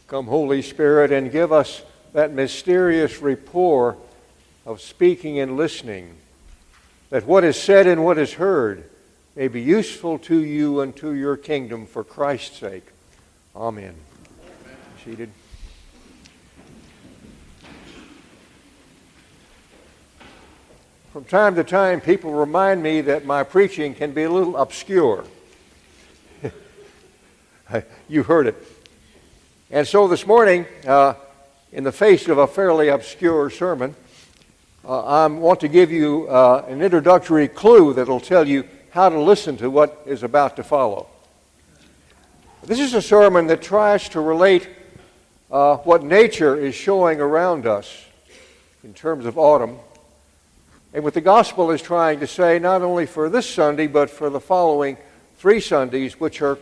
Come, Holy Spirit, and give us that mysterious rapport of speaking and listening, that what is said and what is heard may be useful to you and to your kingdom for Christ's sake. Amen. Seated. From time to time, people remind me that my preaching can be a little obscure. You heard it. And so this morning, in the face of a fairly obscure sermon, I want to give you an introductory clue that will tell you how to listen to what is about to follow. This is a sermon that tries to relate what nature is showing around us in terms of autumn, and what the gospel is trying to say not only for this Sunday, but for the following 3 Sundays, which are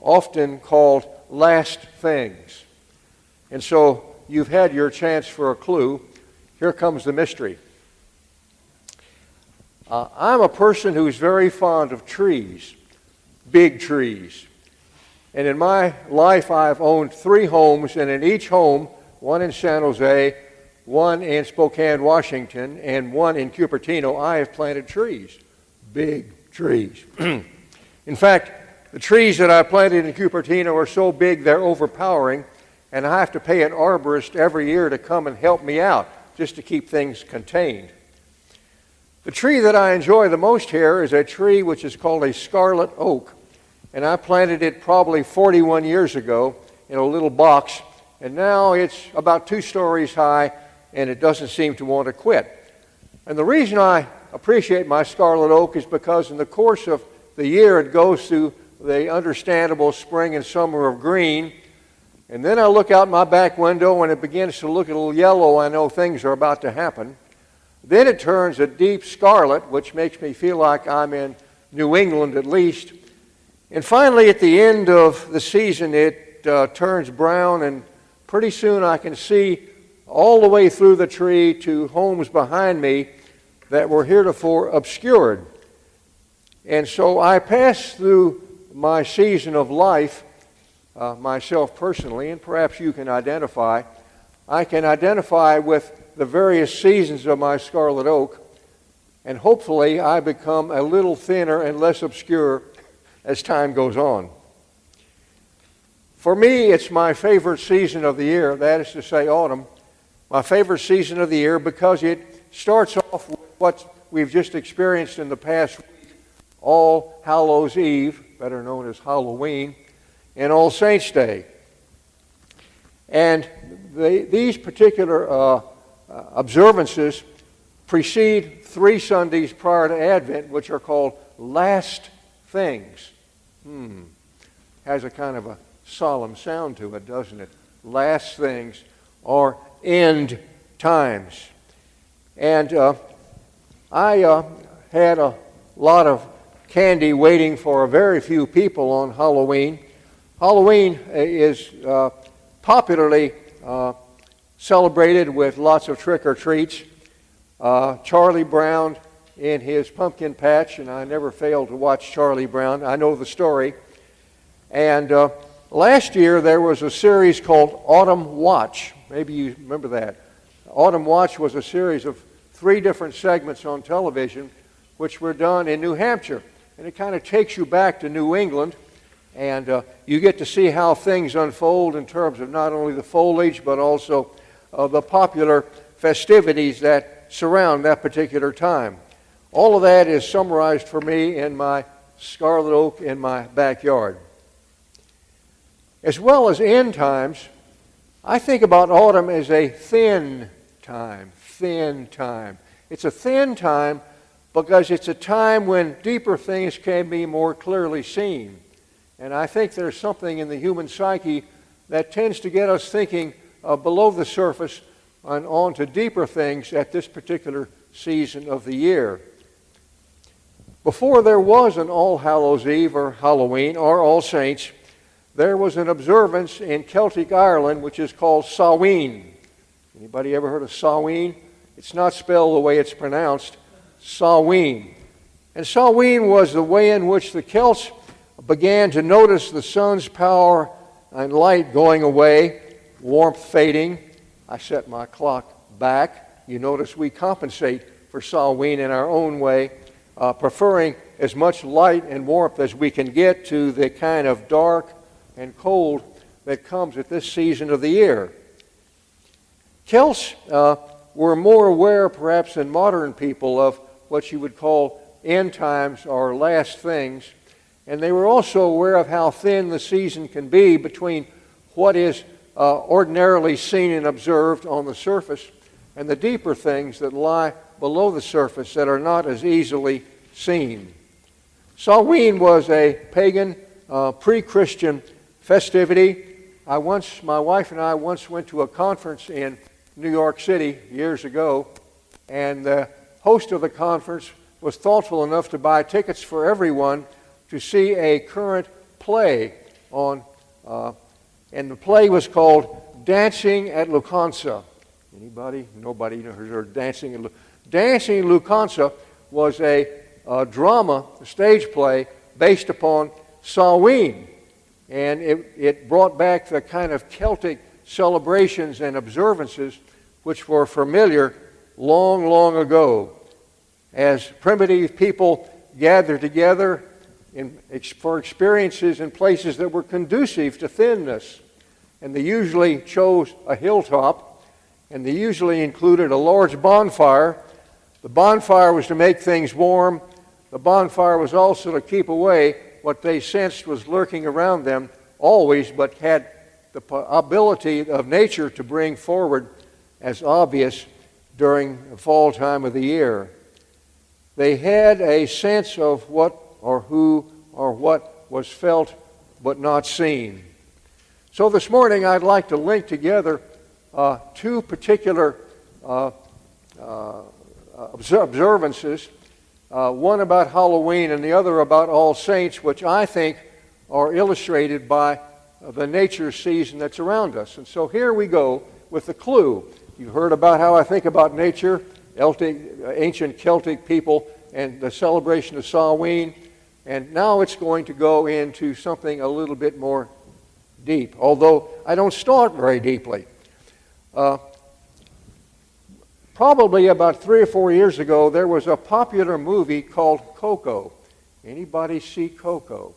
often called last things. And so you've had your chance for a clue. Here comes the mystery. I'm a person who's very fond of trees, big trees. And in my life, I've owned 3 homes, and in each home, one in San Jose, one in Spokane, Washington, and one in Cupertino, I have planted trees, big trees. In fact, the trees that I planted in Cupertino are so big they're overpowering, and I have to pay an arborist every year to come and help me out just to keep things contained. The tree that I enjoy the most here is a tree which is called a scarlet oak, and I planted it probably 41 years ago in a little box, and now it's about 2 stories high, and it doesn't seem to want to quit. And the reason I appreciate my scarlet oak is because in the course of the year it goes through the understandable spring and summer of green, and then I look out my back window and it begins to look a little yellow. I know things are about to happen. Then it turns a deep scarlet, which makes me feel like I'm in New England at least. And finally, at the end of the season, it turns brown, and pretty soon I can see all the way through the tree to homes behind me that were heretofore obscured. And so I pass through my season of life, myself personally, and perhaps you can identify. I can identify with the various seasons of my scarlet oak, and hopefully I become a little thinner and less obscure as time goes on. For me, it's my favorite season of the year, that is to say autumn. My favorite season of the year because it starts off with what we've just experienced in the past week, All Hallows Eve, better known as Halloween, and All Saints' Day. And these particular observances precede 3 Sundays prior to Advent, which are called last things. Has a kind of a solemn sound to it, doesn't it? Last things, or end times. And I had a lot of candy waiting for a very few people on Halloween. Halloween is popularly celebrated with lots of trick-or-treats. Charlie Brown in his pumpkin patch, and I never fail to watch Charlie Brown. I know the story. And last year there was a series called Autumn Watch. Maybe you remember that. Autumn Watch was a series of 3 different segments on television which were done in New Hampshire. And it kind of takes you back to New England, and you get to see how things unfold in terms of not only the foliage but also the popular festivities that surround that particular time. All of that is summarized for me in my scarlet oak in my backyard. As well as end times, I think about autumn as a thin time. It's a thin time because it's a time when deeper things can be more clearly seen. And I think there's something in the human psyche that tends to get us thinking below the surface and on to deeper things at this particular season of the year. Before there was an All Hallows Eve or Halloween or All Saints, there was an observance in Celtic Ireland which is called Samhain. Anybody ever heard of Samhain? It's not spelled the way it's pronounced, Samhain. And Samhain was the way in which the Celts began to notice the sun's power and light going away, warmth fading, I set my clock back. You notice we compensate for Samhain in our own way, preferring as much light and warmth as we can get to the kind of dark and cold that comes at this season of the year. Celts were more aware, perhaps, than modern people of what you would call end times or last things, and they were also aware of how thin the season can be between what is ordinarily seen and observed on the surface and the deeper things that lie below the surface that are not as easily seen. Samhain was a pagan, pre-Christian festivity. My wife and I once went to a conference in New York City years ago, and the host of the conference was thoughtful enough to buy tickets for everyone to see a current play on, and the play was called Dancing at Lucansa. Anybody? Nobody heard Dancing at Lucansa. Dancing at Lucansa was a drama, a stage play, based upon Samhain. And it brought back the kind of Celtic celebrations and observances which were familiar long, long ago. As primitive people gathered together for experiences in places that were conducive to thinness. And they usually chose a hilltop, and they usually included a large bonfire. The bonfire was to make things warm. The bonfire was also to keep away what they sensed was lurking around them always, but had the ability of nature to bring forward as obvious during the fall time of the year. They had a sense of what or who or what was felt but not seen. So this morning I'd like to link together two particular observances, one about Halloween and the other about All Saints, which I think are illustrated by the nature season that's around us. And so here we go with the clue. You've heard about how I think about nature, ancient Celtic people, and the celebration of Samhain. And now it's going to go into something a little bit more deep, although I don't start very deeply. Probably about 3 or 4 years ago, there was a popular movie called Coco. Anybody see Coco?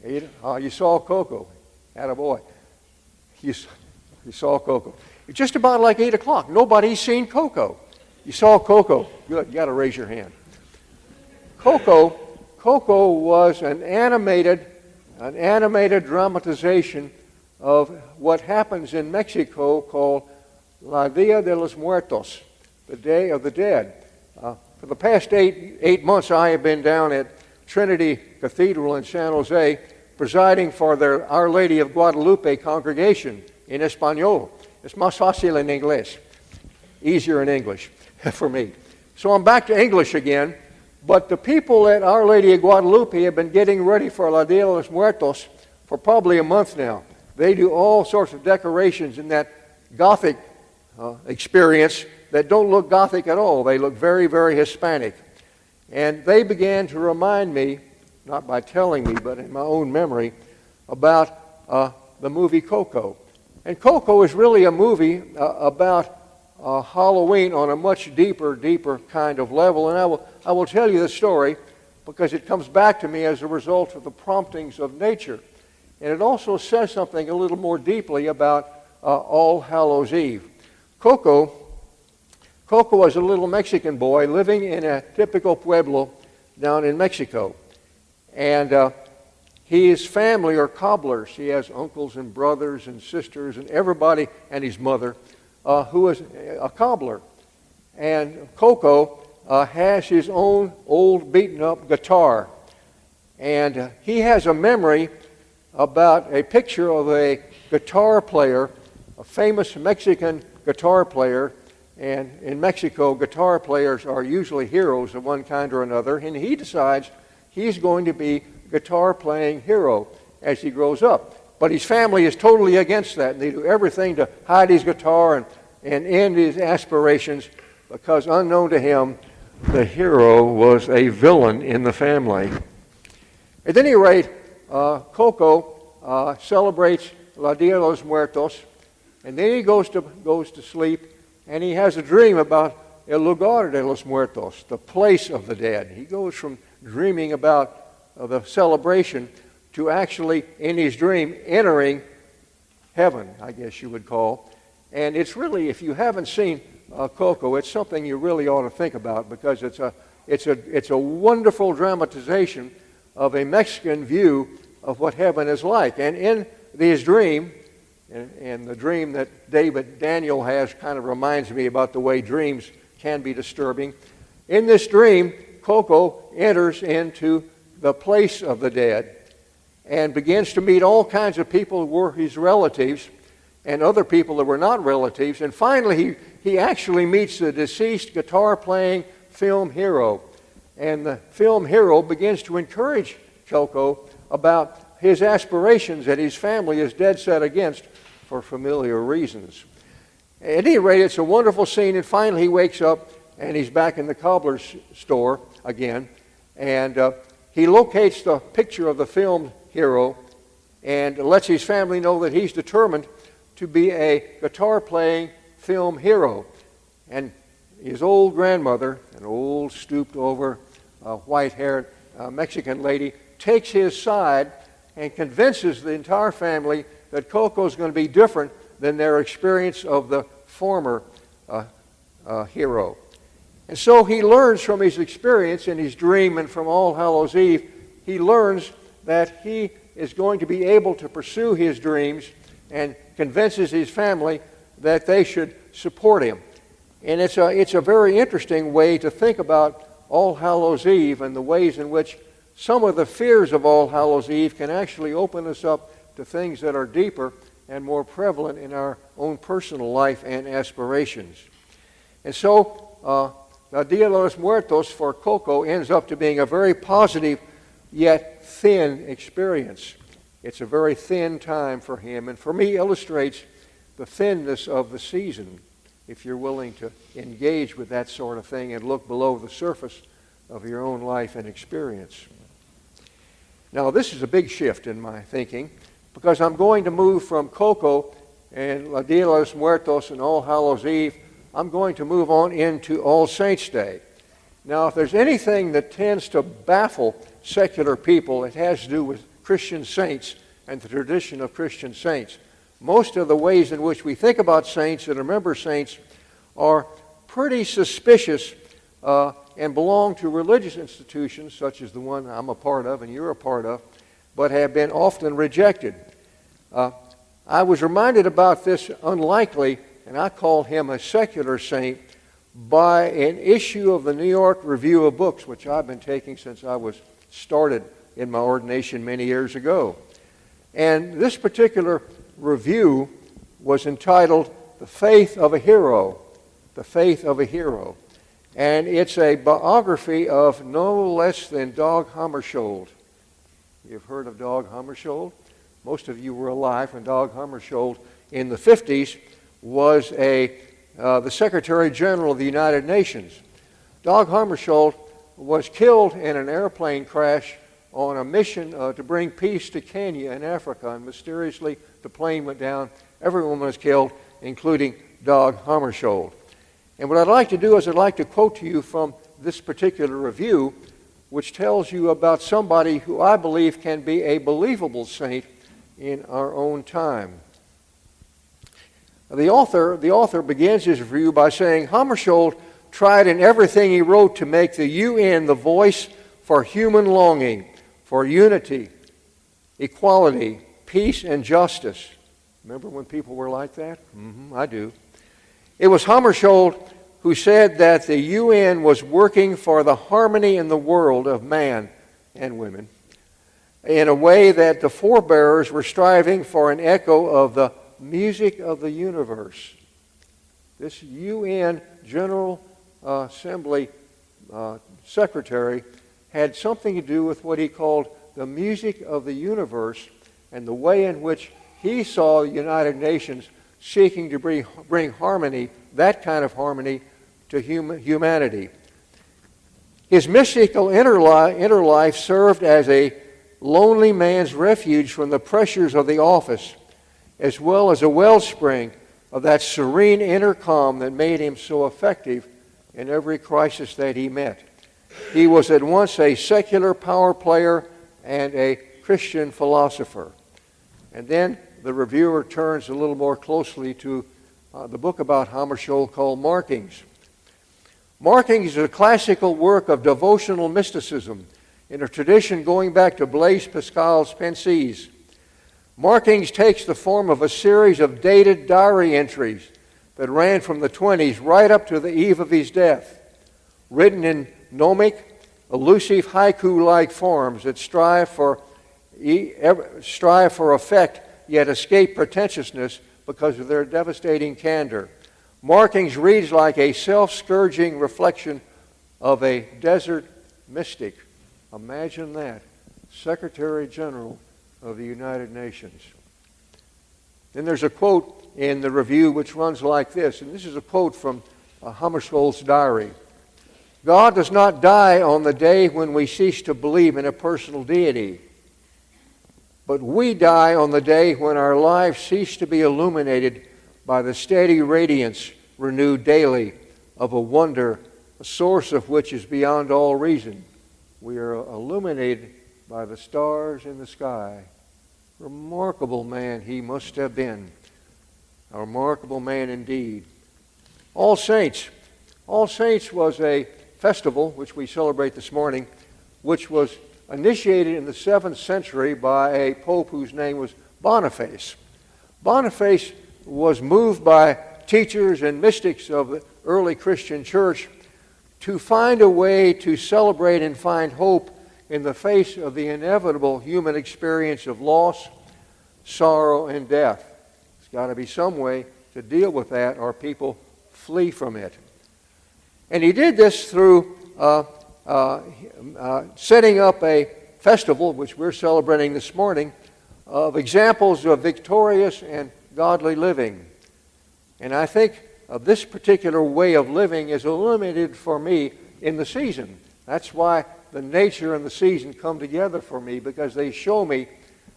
You saw Coco. Attaboy. You saw Coco. It's just about like 8 o'clock. Nobody's seen Coco. You saw Coco. Good. You got to raise your hand. Coco was an animated dramatization of what happens in Mexico called La Dia de los Muertos, the Day of the Dead. For the past eight months, I have been down at Trinity Cathedral in San Jose, presiding for their Our Lady of Guadalupe congregation in Espanol. Es más fácil en inglés. Easier in English for me. So I'm back to English again, but the people at Our Lady of Guadalupe have been getting ready for La Dia de los Muertos for probably a month now. They do all sorts of decorations in that Gothic experience that don't look Gothic at all. They look very, very Hispanic. And they began to remind me, not by telling me, but in my own memory, about the movie Coco. And Coco is really a movie about Halloween on a much deeper kind of level. And I will tell you the story because it comes back to me as a result of the promptings of nature. And it also says something a little more deeply about All Hallows Eve. Coco was a little Mexican boy living in a typical pueblo down in Mexico. And his family are cobblers. He has uncles and brothers and sisters and everybody, and his mother, who is a cobbler. And Coco has his own old beaten-up guitar. And he has a memory about a picture of a guitar player, a famous Mexican guitar player. And in Mexico, guitar players are usually heroes of one kind or another. And he decides he's going to be a guitar-playing hero as he grows up. But his family is totally against that. And they do everything to hide his guitar and end his aspirations because unknown to him, the hero was a villain in the family. At any rate, Coco celebrates La Dia de los Muertos And then he goes to sleep, and he has a dream about el lugar de los muertos, the place of the dead. He goes from dreaming about the celebration to actually, in his dream, entering heaven, I guess you would call. And it's really, if you haven't seen Coco, it's something you really ought to think about, because it's a wonderful dramatization of a Mexican view of what heaven is like. And in his dream, and the dream that Daniel has kind of reminds me about the way dreams can be disturbing. In this dream, Coco enters into the place of the dead and begins to meet all kinds of people who were his relatives and other people that were not relatives. And finally, he actually meets the deceased guitar-playing film hero. And the film hero begins to encourage Coco about his aspirations that his family is dead set against for familiar reasons. At any rate, it's a wonderful scene, and finally he wakes up and he's back in the cobbler's store again, and he locates the picture of the film hero and lets his family know that he's determined to be a guitar-playing film hero. And his old grandmother, an old stooped-over, white-haired Mexican lady, takes his side and convinces the entire family that Coco's going to be different than their experience of the former hero. And so he learns from his experience in his dream, and from All Hallows Eve, he learns that he is going to be able to pursue his dreams, and convinces his family that they should support him. And it's a very interesting way to think about All Hallows Eve and the ways in which some of the fears of All Hallows Eve can actually open us up to things that are deeper and more prevalent in our own personal life and aspirations. And so, Dia de los Muertos for Coco ends up to being a very positive yet thin experience. It's a very thin time for him, and for me illustrates the thinness of the season, if you're willing to engage with that sort of thing and look below the surface of your own life and experience. Now, this is a big shift in my thinking, because I'm going to move from Coco and La Dia de los Muertos and All Hallows Eve, I'm going to move on into All Saints' Day. Now, if there's anything that tends to baffle secular people, it has to do with Christian saints and the tradition of Christian saints. Most of the ways in which we think about saints and remember saints are pretty suspicious and belong to religious institutions, such as the one I'm a part of and you're a part of, but have been often rejected. I was reminded about this unlikely, and I call him a secular saint, by an issue of the New York Review of Books, which I've been taking since I was started in my ordination many years ago. And this particular review was entitled The Faith of a Hero. The Faith of a Hero. And it's a biography of no less than Dag Hammarskjöld. You've heard of Dag Hammarskjöld? Most of you were alive when Dag Hammarskjöld in the 50s was the Secretary General of the United Nations. Dag Hammarskjöld was killed in an airplane crash on a mission to bring peace to Kenya in Africa, and mysteriously the plane went down. Everyone was killed, including Dag Hammarskjöld. And what I'd like to do is I'd like to quote to you from this particular review, which tells you about somebody who I believe can be a believable saint in our own time. The author begins his review by saying, Hammarskjöld tried in everything he wrote to make the UN the voice for human longing, for unity, equality, peace, and justice. Remember when people were like that? I do. It was Hammarskjöld who said that the UN was working for the harmony in the world of man and women in a way that the forebearers were striving for an echo of the music of the universe. This UN General Assembly secretary had something to do with what he called the music of the universe and the way in which he saw the United Nations seeking to bring harmony, that kind of harmony, to humanity. His mystical inner life served as a lonely man's refuge from the pressures of the office, as well as a wellspring of that serene inner calm that made him so effective in every crisis that he met. He was at once a secular power player and a Christian philosopher. And then the reviewer turns a little more closely to the book about Hammarskjöld called Markings. Markings is a classical work of devotional mysticism in a tradition going back to Blaise Pascal's Pensées. Markings takes the form of a series of dated diary entries that ran from the 20s right up to the eve of his death, written in gnomic, elusive haiku-like forms that strive for effect yet escape pretentiousness because of their devastating candor. Markings reads like a self-scourging reflection of a desert mystic. Imagine that, Secretary General of the United Nations. Then there's a quote in the review which runs like this, and this is a quote from Hammarskjöld's diary. God does not die on the day when we cease to believe in a personal deity, but we die on the day when our lives cease to be illuminated by the steady radiance renewed daily of a wonder, a source of which is beyond all reason. We are illuminated by the stars in the sky. Remarkable man he must have been. A remarkable man indeed. All Saints. All Saints was a festival which we celebrate this morning, which was initiated in the 7th century by a pope whose name was Boniface. Boniface was moved by teachers and mystics of the early Christian church to find a way to celebrate and find hope in the face of the inevitable human experience of loss, sorrow, and death. There's got to be some way to deal with that or people flee from it. And he did this through setting up a festival, which we're celebrating this morning, of examples of victorious and godly living. And I think this particular way of living is illuminated for me in the season. That's why the nature and the season come together for me, because they show me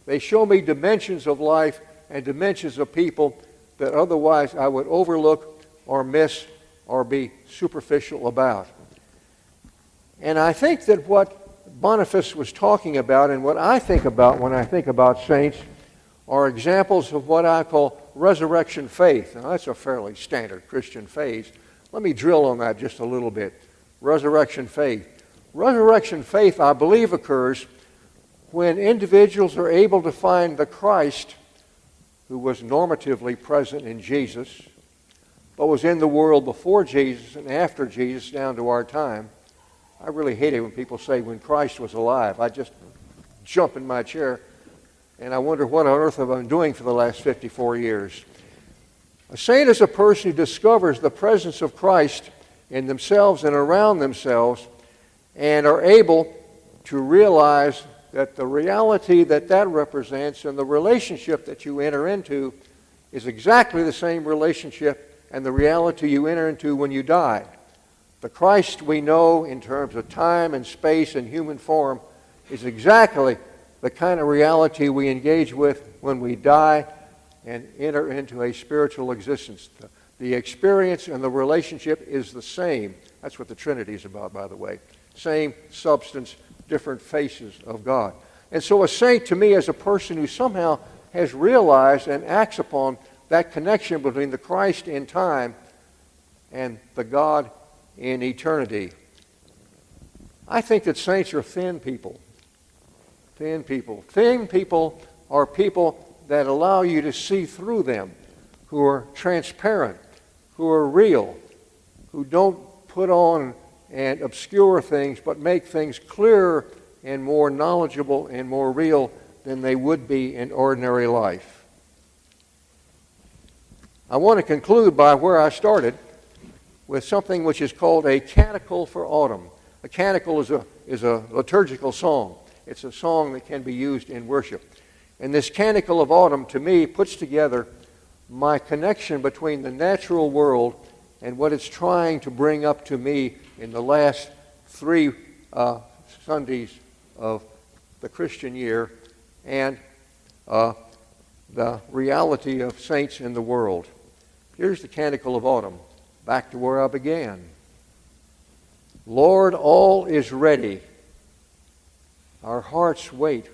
dimensions of life and dimensions of people that otherwise I would overlook or miss or be superficial about. And I think that what Boniface was talking about and what I think about when I think about saints are examples of what I call resurrection faith. Now, that's a fairly standard Christian phrase. Let me drill on that just a little bit. Resurrection faith. Resurrection faith, I believe, occurs when individuals are able to find the Christ who was normatively present in Jesus, but was in the world before Jesus and after Jesus down to our time. I really hate it when people say when Christ was alive. I just jump in my chair and I wonder what on earth have I been doing for the last 54 years. A saint is a person who discovers the presence of Christ in themselves and around themselves and are able to realize that the reality that that represents and the relationship that you enter into is exactly the same relationship and the reality you enter into when you die. The Christ we know in terms of time and space and human form is exactly the kind of reality we engage with when we die and enter into a spiritual existence. The experience and the relationship is the same. That's what the Trinity is about, by the way. Same substance, different faces of God. And so a saint to me is a person who somehow has realized and acts upon that connection between the Christ in time and the God in eternity. I think that saints are thin people. Thin people. Thin people are people that allow you to see through them, who are transparent, who are real, who don't put on and obscure things, but make things clearer and more knowledgeable and more real than they would be in ordinary life. I want to conclude by where I started, with something which is called a canticle for autumn. A canticle is a liturgical song. It's a song that can be used in worship. And this canticle of autumn, to me, puts together my connection between the natural world and what it's trying to bring up to me in the last 3 Sundays of the Christian year and the reality of saints in the world. Here's the Canticle of Autumn, back to where I began. Lord, all is ready. Our hearts wait.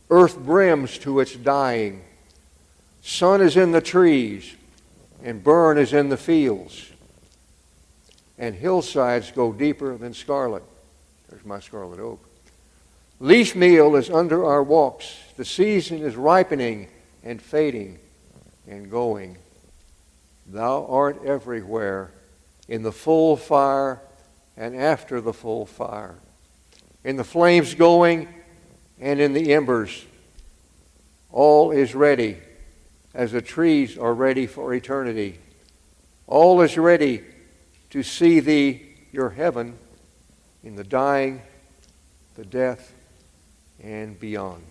Earth brims to its dying. Sun is in the trees, and burn is in the fields. And hillsides go deeper than scarlet. There's my scarlet oak. Leaf meal is under our walks. The season is ripening and fading and going. Thou art everywhere, in the full fire and after the full fire, in the flames going and in the embers. All is ready, as the trees are ready for eternity. All is ready to see thee, your heaven, in the dying, the death, and beyond.